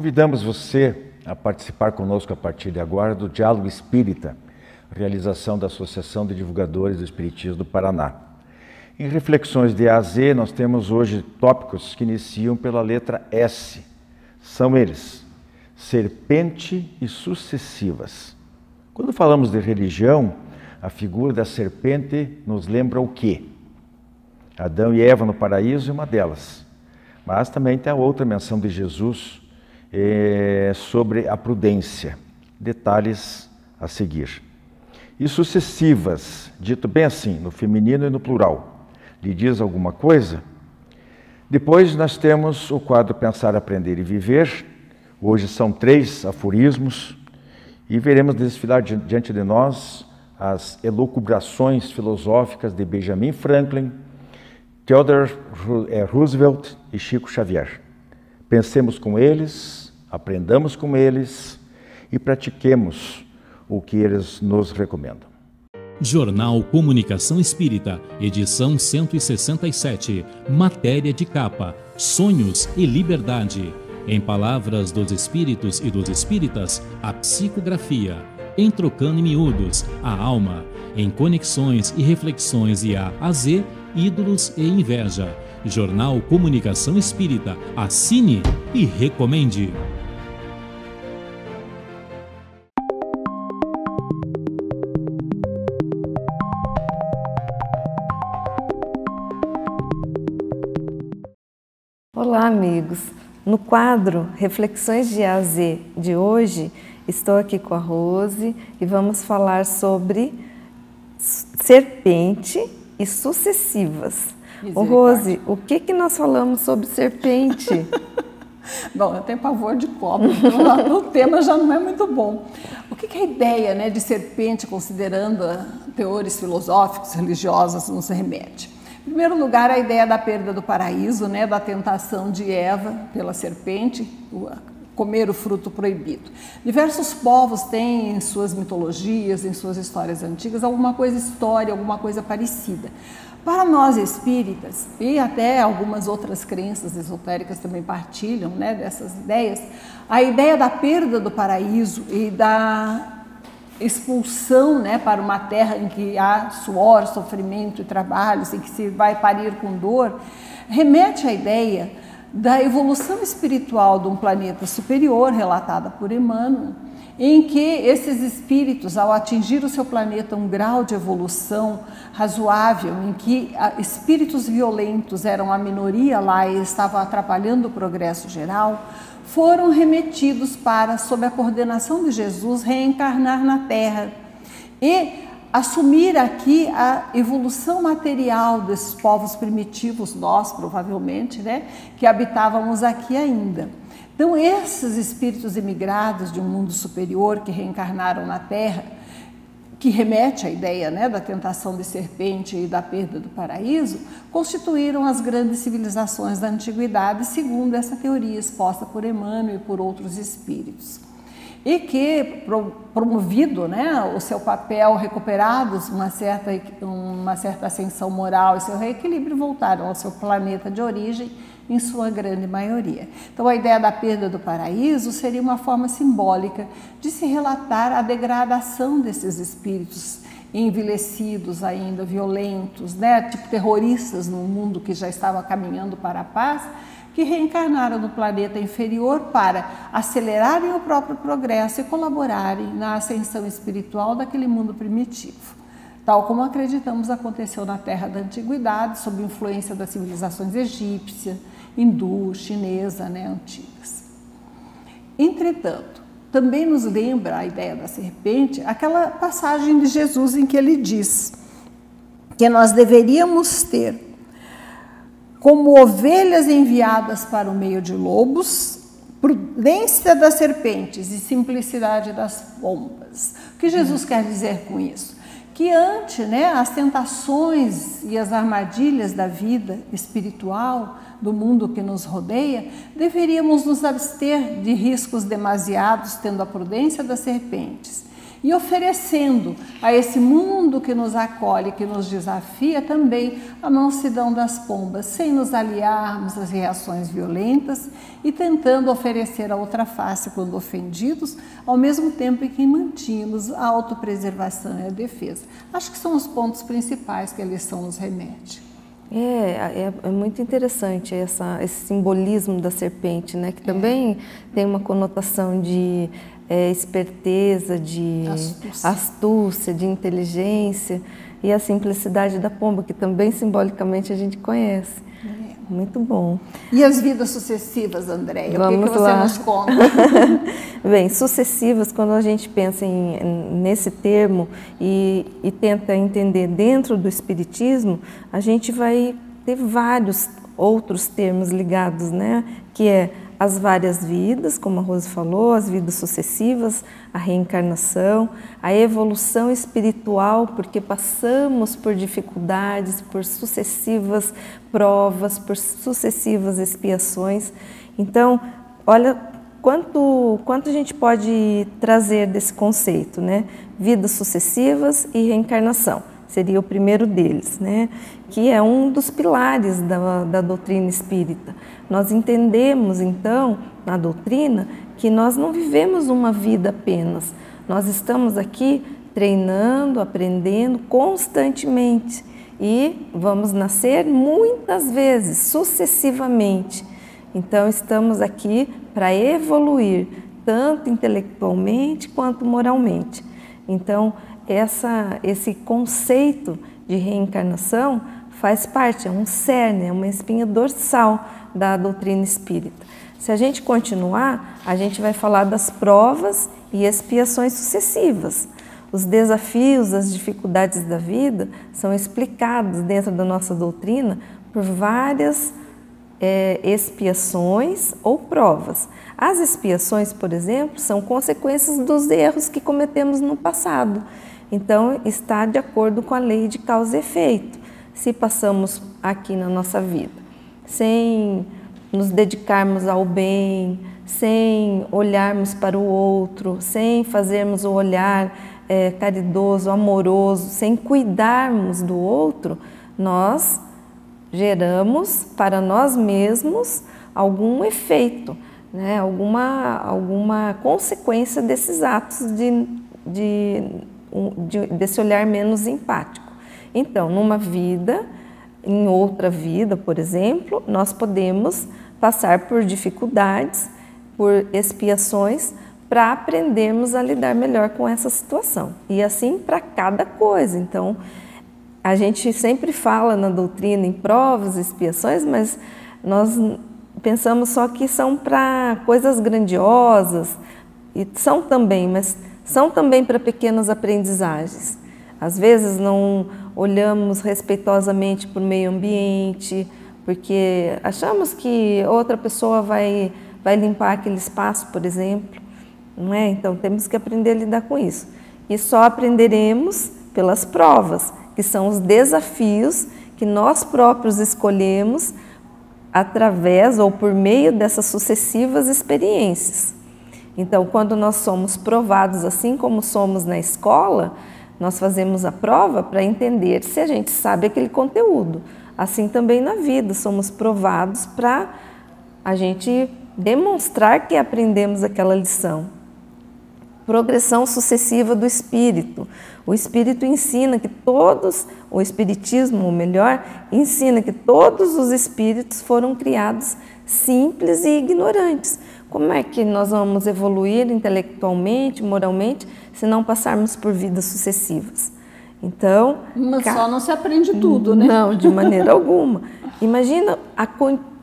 Convidamos você a participar conosco a partir de agora do Diálogo Espírita, realização da Associação de Divulgadores do Espiritismo do Paraná. Em Reflexões de A a Z, nós temos hoje tópicos que iniciam pela letra S. São eles: serpente e sucessivas. Quando falamos de religião, a figura da serpente nos lembra o quê? Adão e Eva no paraíso é uma delas. Mas também tem a outra menção de Jesus sobre a prudência. Detalhes a seguir. E sucessivas, dito bem assim, no feminino e no plural. Lhe diz alguma coisa? Depois nós temos o quadro Pensar, Aprender e Viver. Hoje são 3 aforismos e veremos desfilar diante de nós as elucubrações filosóficas de Benjamin Franklin, Theodore Roosevelt e Chico Xavier. Pensemos com eles, aprendamos com eles e pratiquemos o que eles nos recomendam. Jornal Comunicação Espírita, edição 167, matéria de capa, Sonhos e Liberdade. Em palavras dos Espíritos e dos Espíritas, a psicografia. Em Trocando em Miúdos, a alma. Em Conexões e Reflexões de A a Z, ídolos e inveja. Jornal Comunicação Espírita, assine e recomende. Olá, amigos. No quadro Reflexões de A a Z de hoje, estou aqui com a Rose e vamos falar sobre serpente e sucessivas. Ô Rose, o que nós falamos sobre serpente? Bom, eu tenho pavor de cobra, então o tema já não é muito bom. O que a ideia, né, de serpente, considerando teores filosóficos, religiosos, nos remete? Em primeiro lugar, a ideia da perda do paraíso, né, da tentação de Eva pela serpente, comer o fruto proibido. Diversos povos têm em suas mitologias, em suas histórias antigas, alguma coisa parecida. Para nós espíritas, e até algumas outras crenças esotéricas também partilham, né, dessas ideias, a ideia da perda do paraíso e da expulsão, né, para uma terra em que há suor, sofrimento e trabalhos, em que se vai parir com dor, remete à ideia da evolução espiritual de um planeta superior, relatada por Emmanuel, em que esses espíritos, ao atingir o seu planeta um grau de evolução razoável, em que espíritos violentos eram a minoria lá e estavam atrapalhando o progresso geral, foram remetidos para, sob a coordenação de Jesus, reencarnar na Terra e assumir aqui a evolução material desses povos primitivos, nós provavelmente, né, que habitávamos aqui ainda. Então, esses espíritos imigrados de um mundo superior que reencarnaram na Terra, que remete à ideia, né, da tentação de serpente e da perda do paraíso, constituíram as grandes civilizações da antiguidade, segundo essa teoria exposta por Emmanuel e por outros espíritos. E que, promovido, né, o seu papel, recuperados uma certa ascensão moral e seu reequilíbrio, voltaram ao seu planeta de origem, em sua grande maioria. Então, a ideia da perda do paraíso seria uma forma simbólica de se relatar a degradação desses espíritos envelhecidos ainda, violentos, né, tipo terroristas num mundo que já estava caminhando para a paz, que reencarnaram no planeta inferior para acelerarem o próprio progresso e colaborarem na ascensão espiritual daquele mundo primitivo. Tal como acreditamos aconteceu na Terra da Antiguidade, sob influência das civilizações egípcia, hindu, chinesa, né, antigas. Entretanto, também nos lembra a ideia da serpente aquela passagem de Jesus em que ele diz que nós deveríamos ter como ovelhas enviadas para o meio de lobos, prudência das serpentes e simplicidade das pombas. O que Jesus quer dizer com isso? Que ante, né, as tentações e as armadilhas da vida espiritual, do mundo que nos rodeia, deveríamos nos abster de riscos demasiados, tendo a prudência das serpentes, e oferecendo a esse mundo que nos acolhe, que nos desafia também a mansidão das pombas, sem nos aliarmos às reações violentas e tentando oferecer a outra face quando ofendidos, ao mesmo tempo em que mantínhamos a autopreservação e a defesa. Acho que são os pontos principais que a lição nos remete. É muito interessante esse simbolismo da serpente, né? Que também tem uma conotação de esperteza, de astúcia, de inteligência, e a simplicidade da pomba, que também simbolicamente a gente conhece. Muito bom. E as vidas sucessivas, Andréia? Vamos o que você nos conta? Bem, sucessivas, quando a gente pensa nesse termo e tenta entender dentro do Espiritismo, a gente vai ter vários outros termos ligados, né? Que é as várias vidas, como a Rose falou, as vidas sucessivas, a reencarnação, a evolução espiritual, porque passamos por dificuldades, por sucessivas provas, por sucessivas expiações. Então, olha quanto a gente pode trazer desse conceito, né? Vidas sucessivas e reencarnação. Seria o primeiro deles, né? Que é um dos pilares da doutrina espírita. Nós entendemos, então, na doutrina, que nós não vivemos uma vida apenas. Nós estamos aqui treinando, aprendendo constantemente e vamos nascer muitas vezes, sucessivamente. Então, estamos aqui para evoluir, tanto intelectualmente quanto moralmente. Então, esse conceito de reencarnação faz parte, é um cerne, é uma espinha dorsal da doutrina espírita. Se a gente continuar, a gente vai falar das provas e expiações sucessivas. Os desafios, as dificuldades da vida são explicados dentro da nossa doutrina por várias expiações ou provas. As expiações, por exemplo, são consequências dos erros que cometemos no passado. Então, está de acordo com a lei de causa e efeito. Se passamos aqui na nossa vida sem nos dedicarmos ao bem, sem olharmos para o outro, sem fazermos o olhar caridoso, amoroso, sem cuidarmos do outro, nós geramos para nós mesmos algum efeito, né? alguma consequência desses atos desse olhar menos empático. Então, numa vida, em outra vida, por exemplo, nós podemos passar por dificuldades, por expiações, para aprendermos a lidar melhor com essa situação. E assim para cada coisa. Então, a gente sempre fala na doutrina em provas, expiações, mas nós pensamos só que são para coisas grandiosas, e são também, mas são também para pequenas aprendizagens. Às vezes não olhamos respeitosamente para o meio ambiente, porque achamos que outra pessoa vai limpar aquele espaço, por exemplo, não é? Então temos que aprender a lidar com isso. E só aprenderemos pelas provas, que são os desafios que nós próprios escolhemos através ou por meio dessas sucessivas experiências. Então, quando nós somos provados, assim como somos na escola, nós fazemos a prova para entender se a gente sabe aquele conteúdo. Assim também na vida, somos provados para a gente demonstrar que aprendemos aquela lição. Progressão sucessiva do espírito. O espírito ensina que o espiritismo, ou melhor, ensina que todos os espíritos foram criados simples e ignorantes. Como é que nós vamos evoluir intelectualmente, moralmente, se não passarmos por vidas sucessivas? Então, mas só não se aprende tudo, né? Não, de maneira alguma. Imagina a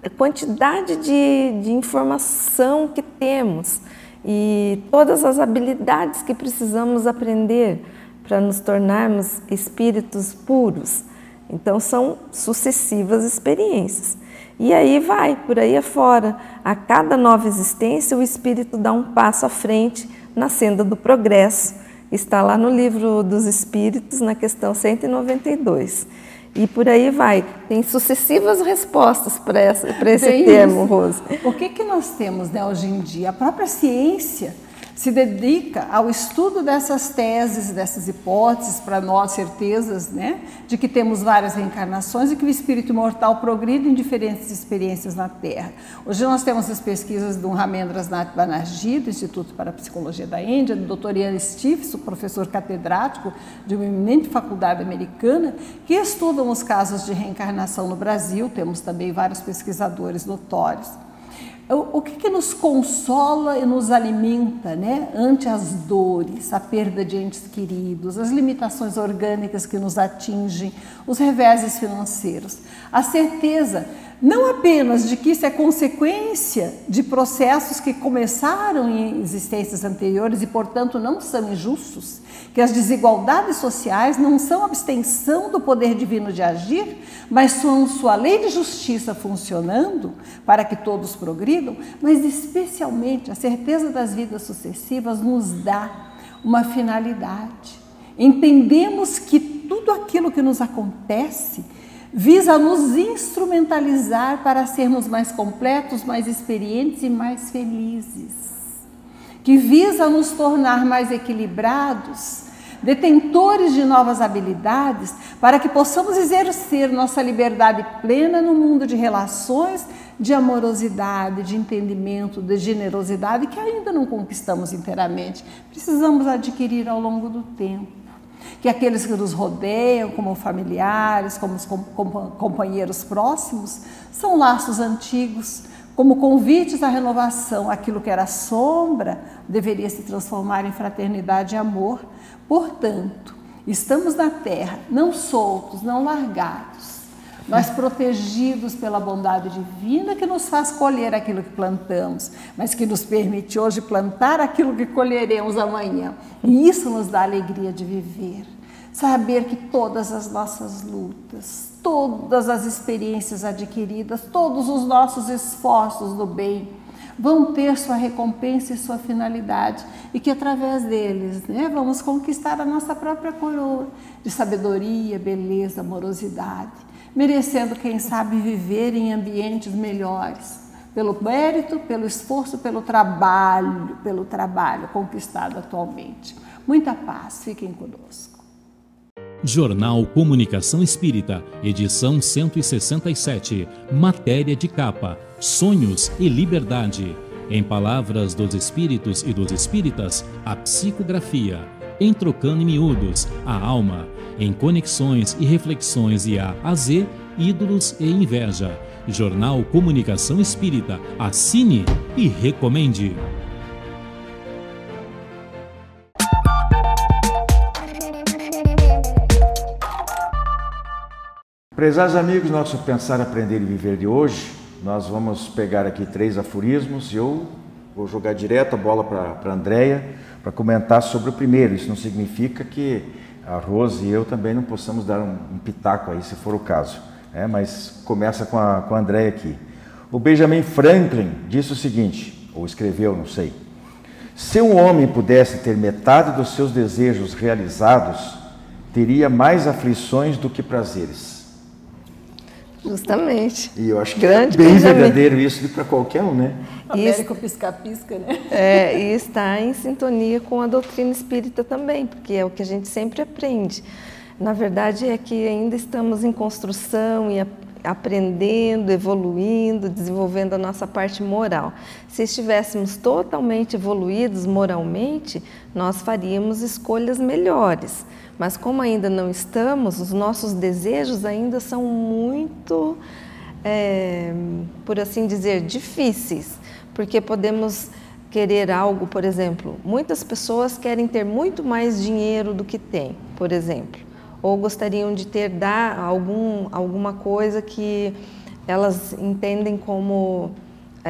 quantidade de informação que temos e todas as habilidades que precisamos aprender para nos tornarmos espíritos puros. Então, são sucessivas experiências. E aí vai, por aí afora. A cada nova existência, o espírito dá um passo à frente na senda do progresso. Está lá no Livro dos Espíritos, na questão 192. E por aí vai. Tem sucessivas respostas para esse termo, Rose. O que nós temos, né, hoje em dia? A própria ciência se dedica ao estudo dessas teses, dessas hipóteses, para nós certezas, né, de que temos várias reencarnações e que o espírito imortal progride em diferentes experiências na Terra. Hoje nós temos as pesquisas do Ramendras Nath Banerjee, do Instituto para a Psicologia da Índia, do Dr. Ian Stevenson, professor catedrático de uma eminente faculdade americana, que estudam os casos de reencarnação no Brasil. Temos também vários pesquisadores notórios. O que nos consola e nos alimenta, né, ante as dores, a perda de entes queridos, as limitações orgânicas que nos atingem, os reveses financeiros? A certeza não apenas de que isso é consequência de processos que começaram em existências anteriores e, portanto, não são injustos, que as desigualdades sociais não são abstenção do poder divino de agir, mas são sua lei de justiça funcionando para que todos progridam, mas especialmente a certeza das vidas sucessivas nos dá uma finalidade. Entendemos que tudo aquilo que nos acontece visa nos instrumentalizar para sermos mais completos, mais experientes e mais felizes, que visa nos tornar mais equilibrados, detentores de novas habilidades, para que possamos exercer nossa liberdade plena no mundo de relações, de amorosidade, de entendimento, de generosidade, que ainda não conquistamos inteiramente, precisamos adquirir ao longo do tempo. Que aqueles que nos rodeiam, como familiares, como os companheiros próximos, são laços antigos, como convites à renovação. Aquilo que era sombra deveria se transformar em fraternidade e amor. Portanto, estamos na Terra, não soltos, não largados, mas protegidos pela bondade divina que nos faz colher aquilo que plantamos, mas que nos permite hoje plantar aquilo que colheremos amanhã. E isso nos dá a alegria de viver. Saber que todas as nossas lutas, todas as experiências adquiridas, todos os nossos esforços do bem vão ter sua recompensa e sua finalidade, e que através deles, né, vamos conquistar a nossa própria coroa de sabedoria, beleza, amorosidade, merecendo, quem sabe, viver em ambientes melhores, pelo mérito, pelo esforço, pelo trabalho conquistado atualmente. Muita paz, fiquem conosco. Jornal Comunicação Espírita, edição 167, matéria de capa, Sonhos e Liberdade. Em palavras dos Espíritos e dos Espíritas, a psicografia. Em Trocando em Miúdos, a alma. Em Conexões e Reflexões e a Z, Ídolos e Inveja. Jornal Comunicação Espírita, assine e recomende. Prezados amigos, nosso Pensar, Aprender e Viver de hoje, nós vamos pegar aqui 3 aforismos e eu vou jogar direto a bola para a Andréia para comentar sobre o primeiro. Isso não significa que a Rose e eu também não possamos dar um pitaco aí, se for o caso, mas começa com a Andréia aqui. O Benjamin Franklin disse o seguinte, ou escreveu, não sei: se um homem pudesse ter metade dos seus desejos realizados, teria mais aflições do que prazeres. Justamente. E eu acho que é bem verdadeiro isso para qualquer um, né? Américo pisca-pisca, né? E está em sintonia com a doutrina espírita também, porque é o que a gente sempre aprende. Na verdade, é que ainda estamos em construção e aprendendo, evoluindo, desenvolvendo a nossa parte moral. Se estivéssemos totalmente evoluídos moralmente, nós faríamos escolhas melhores. Mas como ainda não estamos, os nossos desejos ainda são muito, por assim dizer, difíceis. Porque podemos querer algo, por exemplo, muitas pessoas querem ter muito mais dinheiro do que têm, por exemplo. Ou gostariam de dar alguma coisa que elas entendem como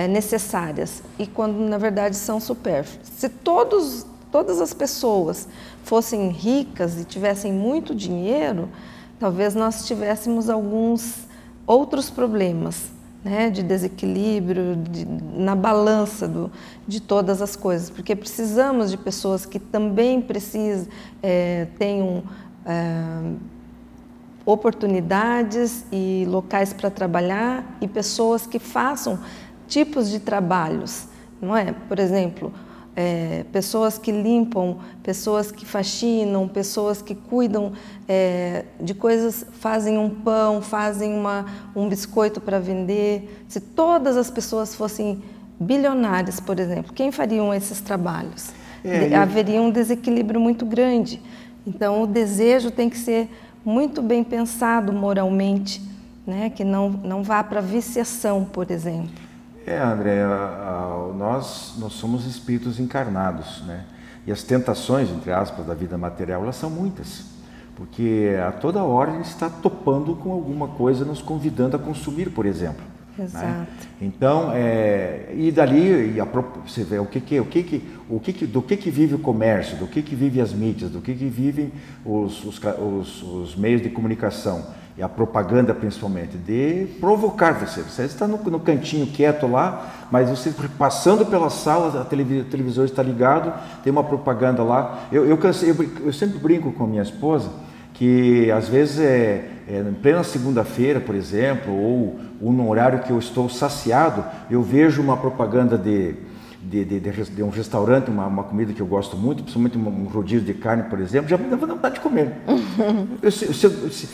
necessárias, e quando na verdade são supérfluas. Se todas as pessoas fossem ricas e tivessem muito dinheiro, talvez nós tivéssemos alguns outros problemas, né, de desequilíbrio, na balança de todas as coisas, porque precisamos de pessoas que também tenham oportunidades e locais para trabalhar, e pessoas que façam tipos de trabalhos, não é? Por exemplo, pessoas que limpam, pessoas que faxinam, pessoas que cuidam de coisas, fazem um pão, fazem um biscoito para vender. Se todas as pessoas fossem bilionárias, por exemplo, quem fariam esses trabalhos? Haveria um desequilíbrio muito grande. Então, o desejo tem que ser muito bem pensado moralmente, né? Que não vá para viciação, por exemplo. André, nós somos espíritos encarnados, né? E as tentações, entre aspas, da vida material, elas são muitas. Porque a toda hora a gente está topando com alguma coisa, nos convidando a consumir, por exemplo. Exato. Né? Então, e dali você vê do que vive o comércio, do que vive as mídias, do que vivem os meios de comunicação, e a propaganda principalmente, de provocar você. Você está no cantinho quieto lá, mas você passando pela sala, o televisor está ligado, tem uma propaganda lá. Eu sempre brinco com a minha esposa, que às vezes em plena segunda-feira, por exemplo, ou num horário que eu estou saciado, eu vejo uma propaganda de um restaurante, uma comida que eu gosto muito, principalmente um rodízio de carne, por exemplo, já me dá vontade de comer.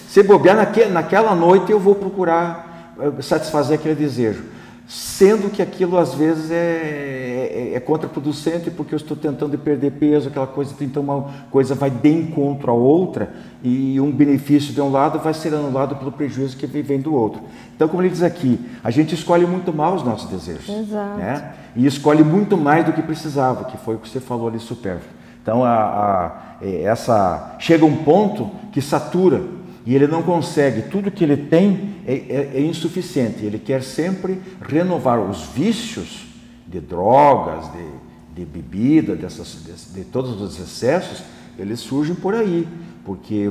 Se bobear naquela noite, eu vou procurar satisfazer aquele desejo. Sendo que aquilo às vezes é contraproducente, porque eu estou tentando perder peso, aquela coisa, então uma coisa vai de encontro à outra, e um benefício de um lado vai ser anulado pelo prejuízo que vem do outro. Então, como ele diz aqui, a gente escolhe muito mal os nossos desejos. Exato. Né? E escolhe muito mais do que precisava, que foi o que você falou ali, supérfluo. Então, chega um ponto que satura, e ele não consegue, tudo que ele tem é insuficiente, ele quer sempre renovar os vícios de drogas, de bebida, de todos os excessos, eles surgem por aí, porque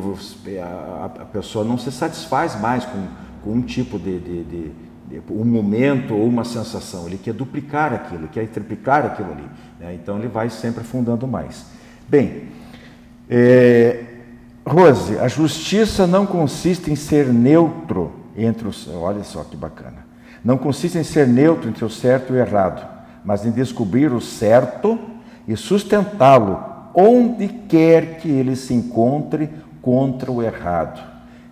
a pessoa não se satisfaz mais com um tipo um momento ou uma sensação, ele quer duplicar aquilo, quer triplicar aquilo ali, né? Então ele vai sempre afundando mais. Bem, Rose, a justiça não consiste em ser neutro entre os... Olha só que bacana. Não consiste em ser neutro entre o certo e o errado, mas em descobrir o certo e sustentá-lo onde quer que ele se encontre contra o errado.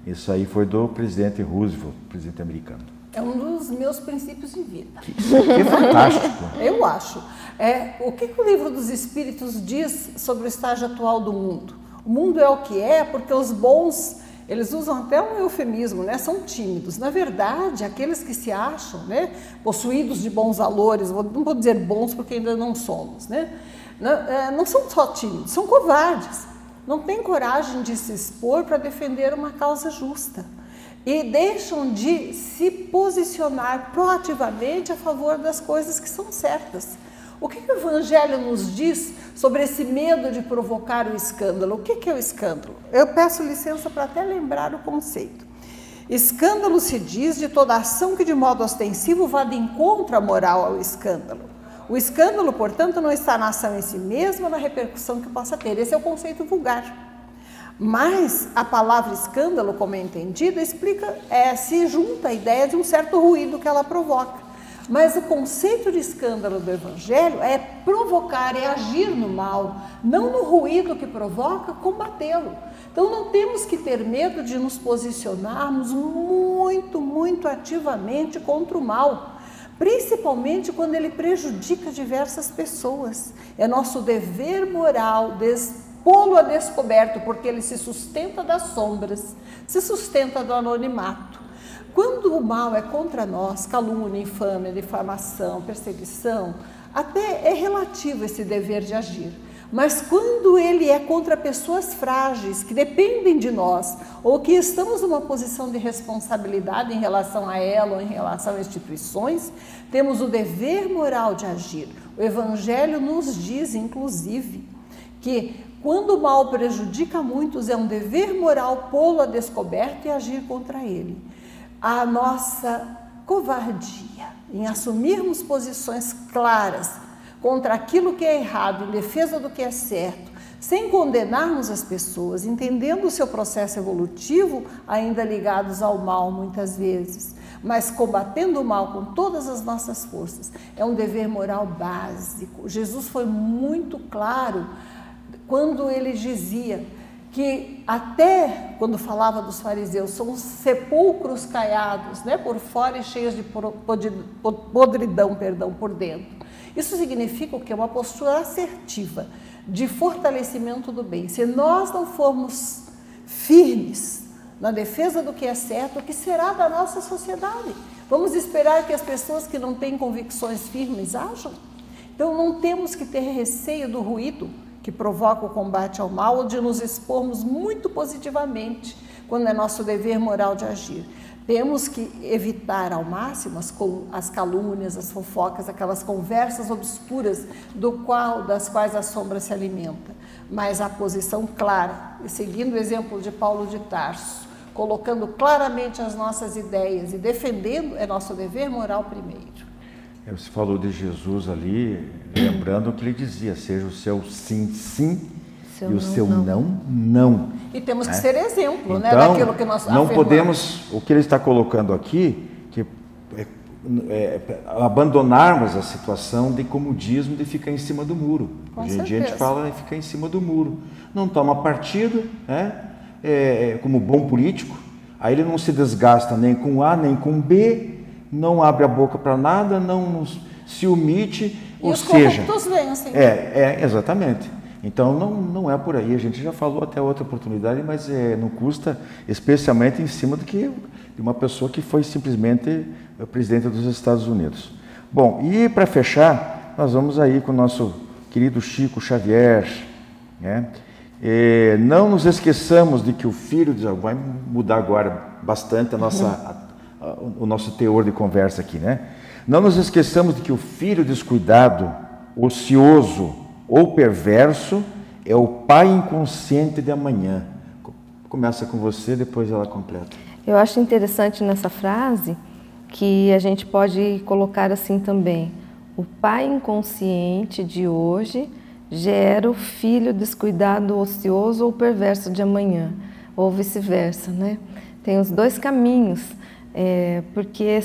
Isso aí foi do presidente Roosevelt, presidente americano. É um dos meus princípios de vida. Isso aqui é fantástico. Eu acho. O que o Livro dos Espíritos diz sobre o estágio atual do mundo? O mundo é o que é porque os bons, eles usam até um eufemismo, né? São tímidos. Na verdade, aqueles que se acham, né, possuídos de bons valores, não vou dizer bons porque ainda não somos, né? Não são só tímidos, são covardes. Não têm coragem de se expor para defender uma causa justa. E deixam de se posicionar proativamente a favor das coisas que são certas. O que o Evangelho nos diz sobre esse medo de provocar o escândalo? O que é o escândalo? Eu peço licença para até lembrar o conceito. Escândalo se diz de toda ação que de modo ostensivo vá de encontro à moral ao escândalo. O escândalo, portanto, não está na ação em si mesma, na repercussão que possa ter. Esse é o conceito vulgar. Mas a palavra escândalo, como é entendida, se junta à ideia de um certo ruído que ela provoca. Mas o conceito de escândalo do Evangelho é provocar, é agir no mal, não no ruído que provoca, combatê-lo. Então não temos que ter medo de nos posicionarmos muito, muito ativamente contra o mal, principalmente quando ele prejudica diversas pessoas. É nosso dever moral pô-lo a descoberto, porque ele se sustenta das sombras, se sustenta do anonimato. Quando o mal é contra nós, calúnia, infâmia, difamação, perseguição, até é relativo esse dever de agir. Mas quando ele é contra pessoas frágeis, que dependem de nós, ou que estamos numa posição de responsabilidade em relação a ela ou em relação a instituições, temos o dever moral de agir. O Evangelho nos diz, inclusive, que quando o mal prejudica muitos, é um dever moral pô-lo a descoberto e agir contra ele. A nossa covardia em assumirmos posições claras contra aquilo que é errado, em defesa do que é certo, sem condenarmos as pessoas, entendendo o seu processo evolutivo, ainda ligados ao mal muitas vezes, mas combatendo o mal com todas as nossas forças. É um dever moral básico. Jesus foi muito claro quando ele dizia que até quando falava dos fariseus, são sepulcros caiados, né, por fora e cheios de podridão, por dentro. Isso significa o quê? Uma postura assertiva, de fortalecimento do bem. Se nós não formos firmes na defesa do que é certo, o que será da nossa sociedade? Vamos esperar que as pessoas que não têm convicções firmes ajam? Então não temos que ter receio do ruído que provoca o combate ao mal ou de nos expormos muito positivamente quando é nosso dever moral de agir. Temos que evitar ao máximo as calúnias, as fofocas, aquelas conversas obscuras das quais a sombra se alimenta. Mas a posição clara, seguindo o exemplo de Paulo de Tarso, colocando claramente as nossas ideias e defendendo, é nosso dever moral primeiro. Você falou de Jesus ali, lembrando o que ele dizia, seja o seu sim, sim, e o seu não, não. E temos que ser exemplo, então, né, daquilo que nós não afirmamos. Podemos, o que ele está colocando aqui, que abandonarmos a situação de comodismo de ficar em cima do muro. Hoje em dia a gente fala em ficar em cima do muro. Não toma partido, né, como bom político, aí ele não se desgasta nem com A, nem com B, não abre a boca para nada, não se omite, ou seja... E os corruptos vencem. Exatamente. Então não é por aí, a gente já falou até outra oportunidade, mas não custa, especialmente em cima de uma pessoa que foi simplesmente o presidente dos Estados Unidos. Bom, e para fechar, nós vamos aí com o nosso querido Chico Xavier, né? Não nos esqueçamos de que o filho, vai mudar agora bastante o nosso teor de conversa aqui, né? Não nos esqueçamos de que o filho descuidado, ocioso ou perverso é o pai inconsciente de amanhã. Começa com você, depois ela completa. Eu acho interessante nessa frase que a gente pode colocar assim também: o pai inconsciente de hoje gera o filho descuidado, ocioso ou perverso de amanhã, ou vice-versa, né? Tem os dois caminhos. Porque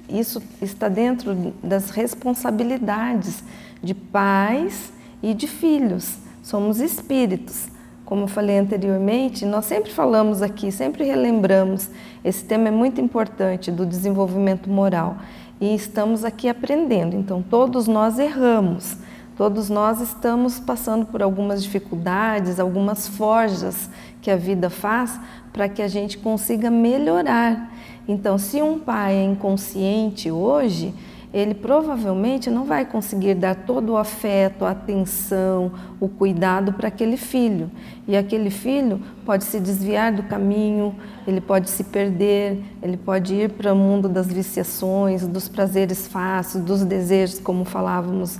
isso está dentro das responsabilidades de pais e de filhos. Somos espíritos. Como eu falei anteriormente, nós sempre falamos aqui, sempre relembramos, esse tema é muito importante do desenvolvimento moral e estamos aqui aprendendo. Então, todos nós erramos, todos nós estamos passando por algumas dificuldades, algumas forjas que a vida faz para que a gente consiga melhorar. Então, se um pai é inconsciente hoje, ele provavelmente não vai conseguir dar todo o afeto, a atenção, o cuidado para aquele filho. E aquele filho pode se desviar do caminho, ele pode se perder, ele pode ir para o mundo das viciações, dos prazeres fáceis, dos desejos, como falávamos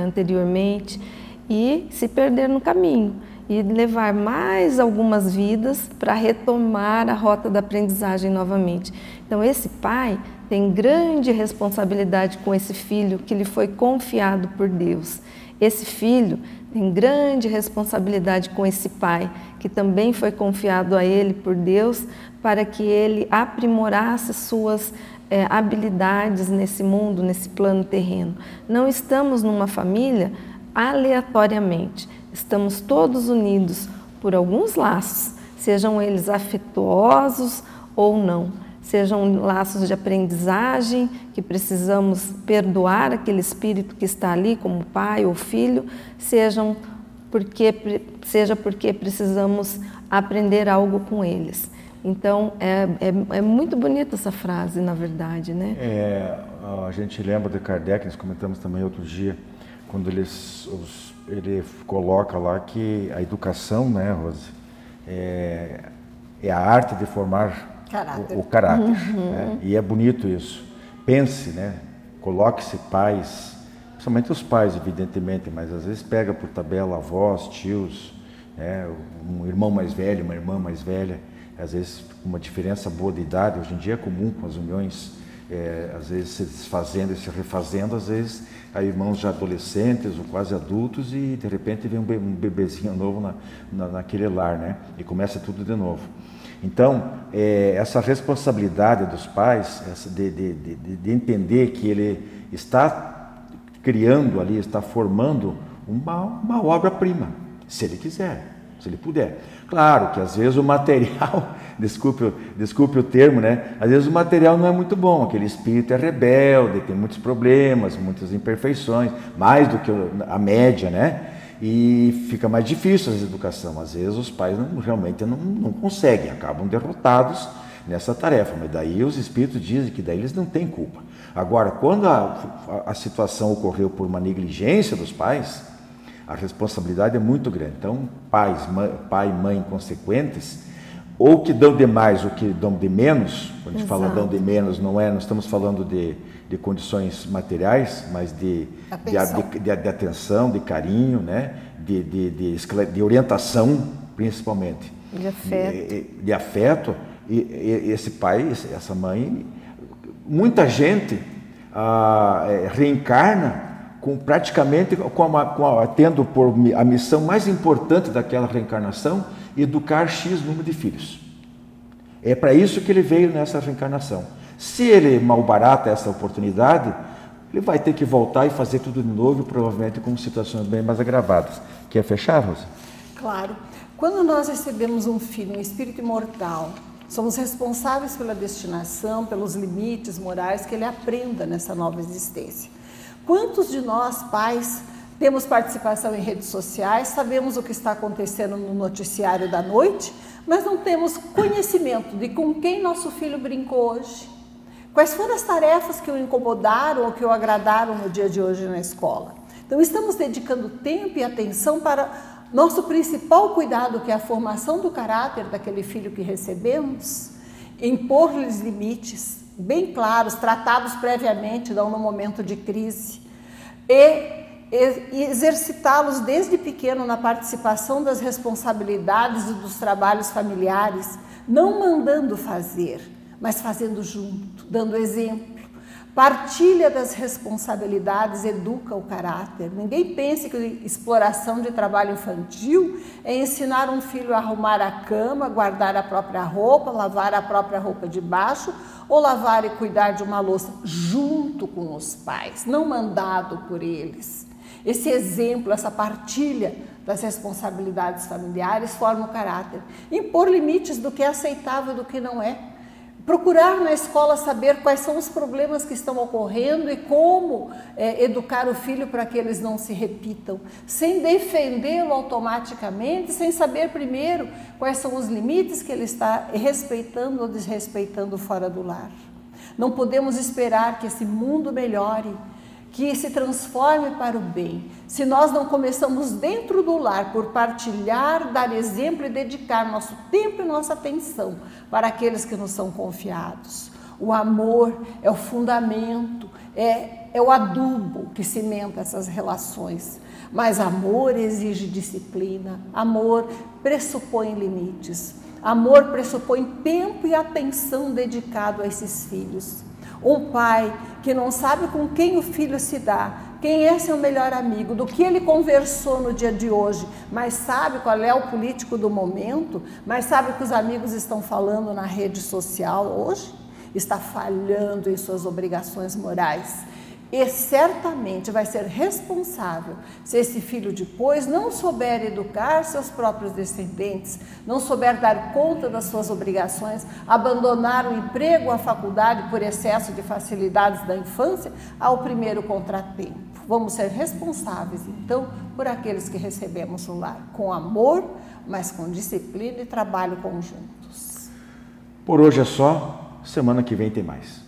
anteriormente, e se perder no caminho. E levar mais algumas vidas para retomar a rota da aprendizagem novamente. Então, esse pai tem grande responsabilidade com esse filho que lhe foi confiado por Deus. Esse filho tem grande responsabilidade com esse pai, que também foi confiado a ele por Deus, para que ele aprimorasse suas habilidades nesse mundo, nesse plano terreno. Não estamos numa família aleatoriamente. Estamos todos unidos por alguns laços, sejam eles afetuosos ou não, sejam laços de aprendizagem, que precisamos perdoar aquele espírito que está ali como pai ou filho, seja porque precisamos aprender algo com eles. Então, é muito bonita essa frase, na verdade, né? A gente lembra de Kardec, nós comentamos também outro dia, quando ele coloca lá que a educação, né, Rose, é a arte de formar o caráter. Né? E é bonito isso. Pense, né, coloque-se pais, principalmente os pais, evidentemente, mas às vezes pega por tabela avós, tios, né, um irmão mais velho, uma irmã mais velha, às vezes com uma diferença boa de idade. Hoje em dia é comum com as uniões, às vezes se desfazendo e se refazendo, às vezes há irmãos já adolescentes ou quase adultos e de repente vem um bebezinho novo naquele lar, né? E começa tudo de novo. Então, essa responsabilidade dos pais, de entender que ele está criando ali, está formando uma obra-prima, se ele quiser, se ele puder. Claro que às vezes o material, desculpe o termo, né? Às vezes o material não é muito bom, aquele espírito é rebelde, tem muitos problemas, muitas imperfeições, mais do que a média, né? E fica mais difícil a educação. Às vezes os pais realmente não conseguem, acabam derrotados nessa tarefa, mas daí os espíritos dizem que daí eles não têm culpa. Agora, quando a situação ocorreu por uma negligência dos pais, a responsabilidade é muito grande. Então, pai e mãe inconsequentes, ou que dão demais ou que dão de menos, quando a gente fala dão de menos, não estamos falando de condições materiais, mas de atenção, de carinho, né? de orientação, principalmente. De afeto. De afeto. E esse pai, essa mãe, muita gente reencarna praticamente tendo por a missão mais importante daquela reencarnação, educar X número de filhos. É para isso que ele veio nessa reencarnação. Se ele malbarata essa oportunidade, ele vai ter que voltar e fazer tudo de novo, provavelmente com situações bem mais agravadas. Quer fechar, Rosa? Claro. Quando nós recebemos um filho, um espírito imortal, somos responsáveis pela destinação, pelos limites morais que ele aprenda nessa nova existência. Quantos de nós, pais, temos participação em redes sociais, sabemos o que está acontecendo no noticiário da noite, mas não temos conhecimento de com quem nosso filho brincou hoje? Quais foram as tarefas que o incomodaram ou que o agradaram no dia de hoje na escola? Então, estamos dedicando tempo e atenção para nosso principal cuidado, que é a formação do caráter daquele filho que recebemos, impor-lhes limites bem claros, tratados previamente, não no momento de crise, e exercitá-los desde pequeno na participação das responsabilidades e dos trabalhos familiares, não mandando fazer, mas fazendo junto, dando exemplo. Partilha das responsabilidades, educa o caráter. Ninguém pense que exploração de trabalho infantil é ensinar um filho a arrumar a cama, guardar a própria roupa, lavar a própria roupa de baixo ou lavar e cuidar de uma louça junto com os pais, não mandado por eles. Esse exemplo, essa partilha das responsabilidades familiares forma o caráter. Impor limites do que é aceitável e do que não é. Procurar na escola saber quais são os problemas que estão ocorrendo e como educar o filho para que eles não se repitam, sem defendê-lo automaticamente, sem saber primeiro quais são os limites que ele está respeitando ou desrespeitando fora do lar. Não podemos esperar que esse mundo melhore, que se transforme para o bem, se nós não começamos dentro do lar por partilhar, dar exemplo e dedicar nosso tempo e nossa atenção para aqueles que nos são confiados. O amor é o fundamento, é o adubo que cimenta essas relações. Mas amor exige disciplina, amor pressupõe limites, amor pressupõe tempo e atenção dedicado a esses filhos. Um pai que não sabe com quem o filho se dá, quem é seu melhor amigo, do que ele conversou no dia de hoje, mas sabe qual é o político do momento, mas sabe o que os amigos estão falando na rede social hoje, está falhando em suas obrigações morais. E certamente vai ser responsável se esse filho depois não souber educar seus próprios descendentes, não souber dar conta das suas obrigações, abandonar o emprego, a faculdade por excesso de facilidades da infância ao primeiro contratempo. Vamos ser responsáveis, então, por aqueles que recebemos no lar, com amor, mas com disciplina e trabalho conjuntos. Por hoje é só, semana que vem tem mais.